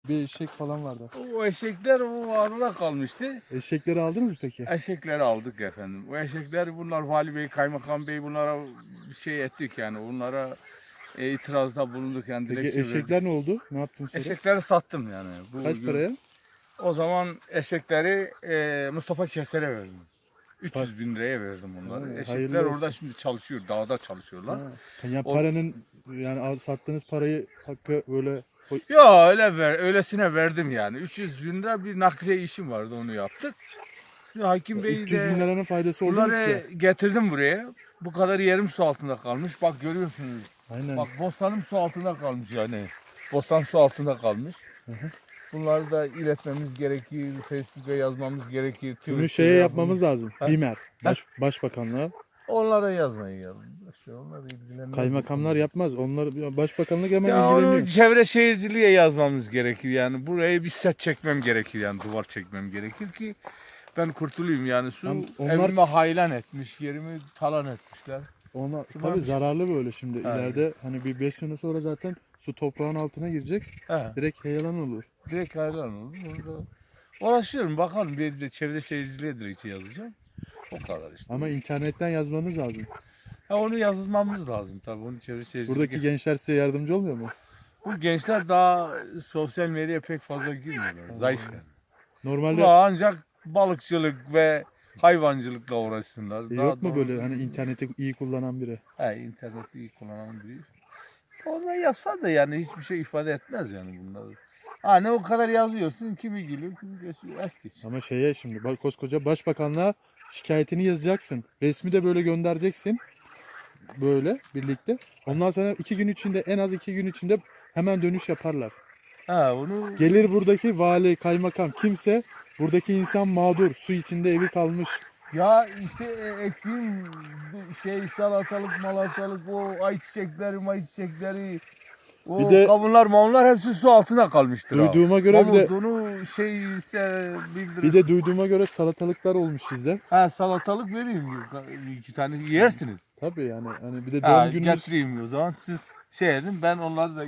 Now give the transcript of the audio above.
bir eşek falan vardı. O eşekler o arada kalmıştı. Eşekleri aldınız mı peki? Eşekleri aldık efendim. O eşekler bunlar Vali Bey, Kaymakam Bey bunlara bir şey ettik yani. Onlara itirazda bulunduk yani Peki dilekçe eşekler verdik. ne oldu? Ne yaptın sonra? Eşekleri sattım yani. Kaç paraya? O zaman eşekleri Mustafa Keser'e verdim. 300 bin liraya verdim onları. Ha, Eşekler hayırlı orada olsun. şimdi çalışıyor, dağda çalışıyorlar. Ha. Yani O, paranın yani sattığınız parayı hakkı böyle ya öylesine verdim yani. 300 bin lira bir nakliye işim vardı onu yaptık. Şimdi Hakim Bey 300 bin de liranın faydası oldu mu bunları size? getirdim buraya. Bu kadar yerim su altında kalmış. Bak görüyorsunuz. Aynen. Bak bostanım su altında kalmış yani. Bostan su altında kalmış. Hı hı. Bunları da iletmemiz gerekir. Facebook'a yazmamız gerekir. Bunu Twitter'a şeye yapmamız lazım. Ha? BİMER. Başbakanlığa. Onlara yazmayın ya. Onlar ilgilenmez. Kaymakamlar yapmaz. Onlar başbakanlık hemen Ya onu ilgileniyor. çevre şehirciliğe yazmamız gerekir yani. Buraya bir set çekmem gerekir yani. Duvar çekmem gerekir ki ben kurtulayım yani. Su Onlar- evime haylan etmiş. Yerimi talan etmişler. Onlar Şunlar tabii bir- zararlı böyle şimdi. Ha, İleride hani bir 5 sene sonra zaten su toprağın altına girecek. He. Direkt heyelan olur. Direkt hayran oldum. Orada uğraşıyorum bakalım bir de çevre şehirciliğe dilekçe yazacağım. O kadar işte. Ama internetten yazmanız lazım. Ha, onu yazmamız lazım tabii. Onu çevre şehircilik. Buradaki gençler size yardımcı olmuyor mu? Bu gençler daha sosyal medyaya pek fazla girmiyorlar. Zayıf yani. Normalde Bunlar ancak balıkçılık ve hayvancılıkla uğraşsınlar. Daha yok mu böyle doğrusu- hani interneti iyi kullanan biri? He, interneti iyi kullanan biri. Onlar yazsa da yani hiçbir şey ifade etmez yani bunlar. Ne o kadar yazıyorsun kimi gülüyor kimi geçiyor es geç. Ama şeye şimdi koskoca başbakanlığa şikayetini yazacaksın. Resmi de böyle göndereceksin. Böyle birlikte. Onlar sana 2 gün içinde en az 2 gün içinde hemen dönüş yaparlar. Onu Gelir buradaki vali, kaymakam kimse buradaki insan mağdur. Su içinde evi kalmış. ya işte ektiğim salatalık malatalık o ayçiçekleri o Bir de- kavunlar mavunlar hepsi su altında kalmıştır. Duyduğuma göre bir de Onu işte bildirir. bir de duyduğuma göre salatalıklar olmuş sizde. Salatalık vereyim 2 tane yersiniz. Tabii yani hani bir de doğum gününüz Getireyim o zaman siz şey edin ben onları da